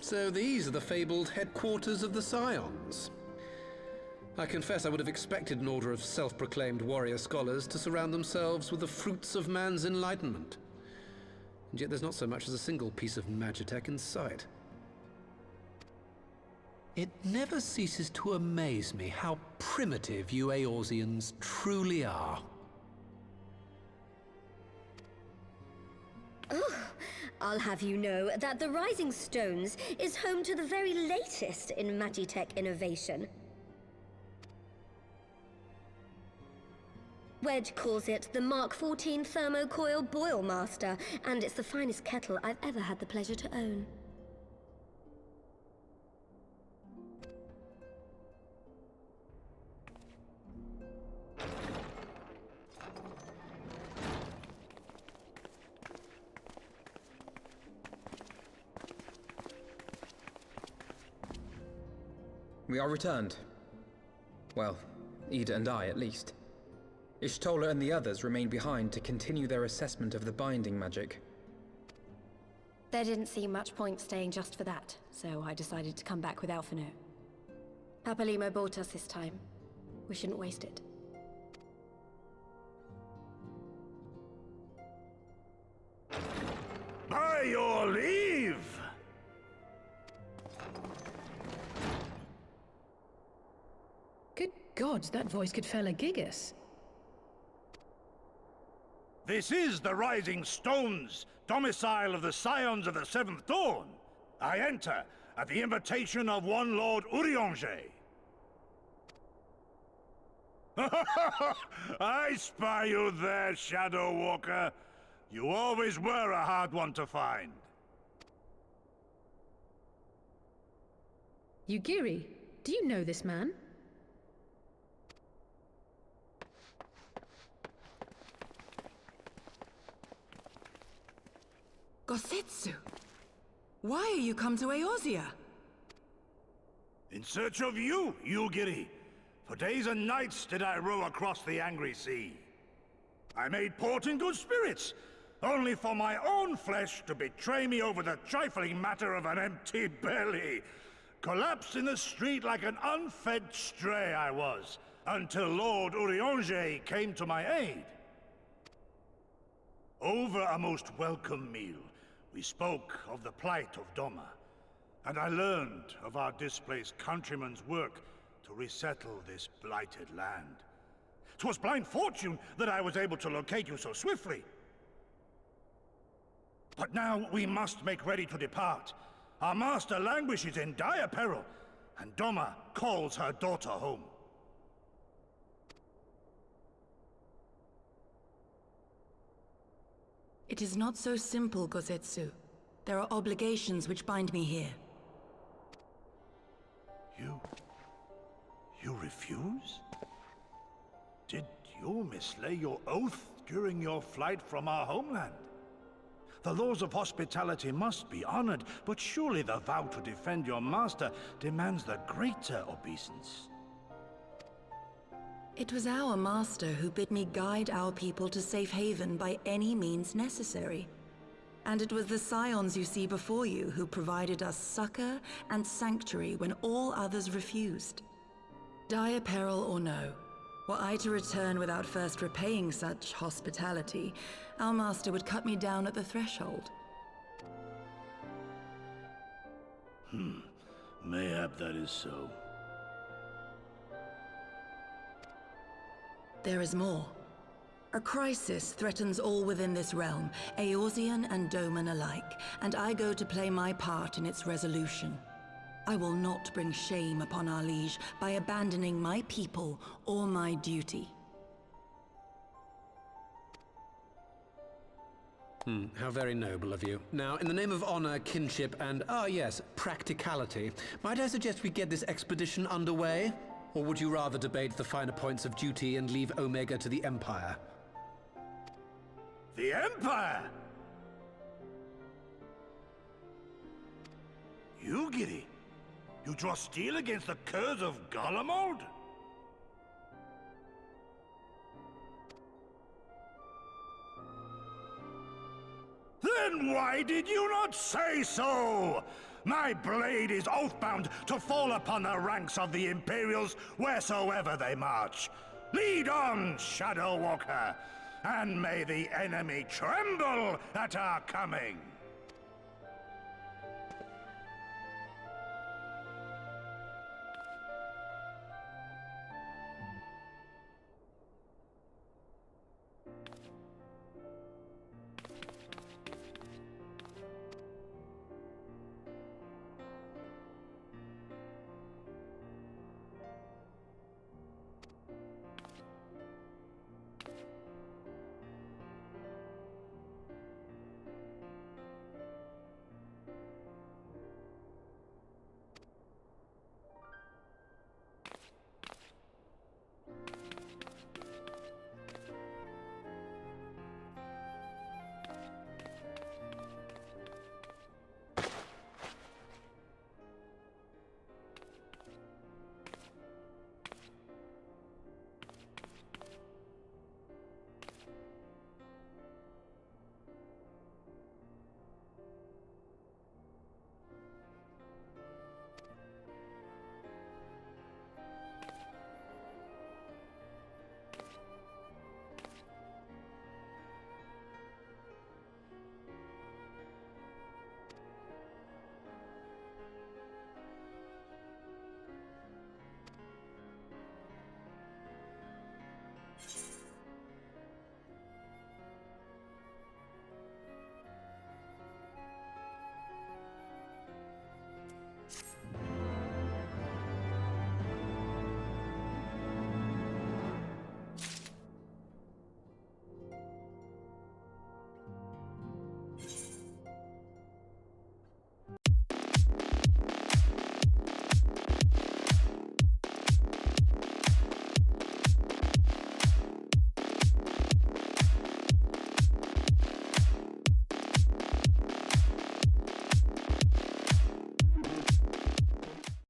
So these are the fabled headquarters of the Scions. I confess I would have expected an order of self-proclaimed warrior scholars to surround themselves with the fruits of man's enlightenment. And yet there's not so much as a single piece of magitech in sight. It never ceases to amaze me how primitive you Eorzeans truly are. Oh, I'll have you know that the Rising Stones is home to the very latest in magitech innovation. Wedge calls it the Mark 14 Thermocoil Boil Master, and it's the finest kettle I've ever had the pleasure to own. We are returned. Well, Hida and I, at least. Ishtola and the others remained behind to continue their assessment of the binding magic. There didn't seem much point staying just for that, so I decided to come back with Alphino. Papalimo bought us this time. We shouldn't waste it. By your leave! Good God, that voice could fell a gigas. This is the Rising Stones, domicile of the Scions of the Seventh Dawn. I enter at the invitation of one Lord Urianger. I spy you there, Shadow Walker. You always were a hard one to find. Yugiri, do you know this man? Gosetsu, why are you come to Eorzea? In search of you, Yugiri. For days and nights did I row across the angry sea. I made port in good spirits, only for my own flesh to betray me over the trifling matter of an empty belly. Collapsed in the street like an unfed stray I was, until Lord Urianger came to my aid. Over a most welcome meal, we spoke of the plight of Doma, and I learned of our displaced countrymen's work to resettle this blighted land. 'Twas blind fortune that I was able to locate you so swiftly. But now we must make ready to depart. Our master languishes in dire peril, and Doma calls her daughter home. It is not so simple, Gosetsu. There are obligations which bind me here. You refuse? Did you mislay your oath during your flight from our homeland? The laws of hospitality must be honored, but surely the vow to defend your master demands the greater obeisance. It was our master who bid me guide our people to safe haven by any means necessary. And it was the Scions you see before you who provided us succor and sanctuary when all others refused. Dire peril or no, were I to return without first repaying such hospitality, our master would cut me down at the threshold. Mayhap that is so. There is more. A crisis threatens all within this realm, Eorzean and Doman alike, and I go to play my part in its resolution. I will not bring shame upon our liege by abandoning my people or my duty. How very noble of you. Now, in the name of honor, kinship, and, yes, practicality, might I suggest we get this expedition underway? Or would you rather debate the finer points of duty and leave Omega to the Empire? The Empire? Yugiri, you draw steel against the curse of Garlemald? Then why did you not say so? My blade is oath-bound to fall upon the ranks of the Imperials wheresoever they march. Lead on, Shadow Walker, and may the enemy tremble at our coming!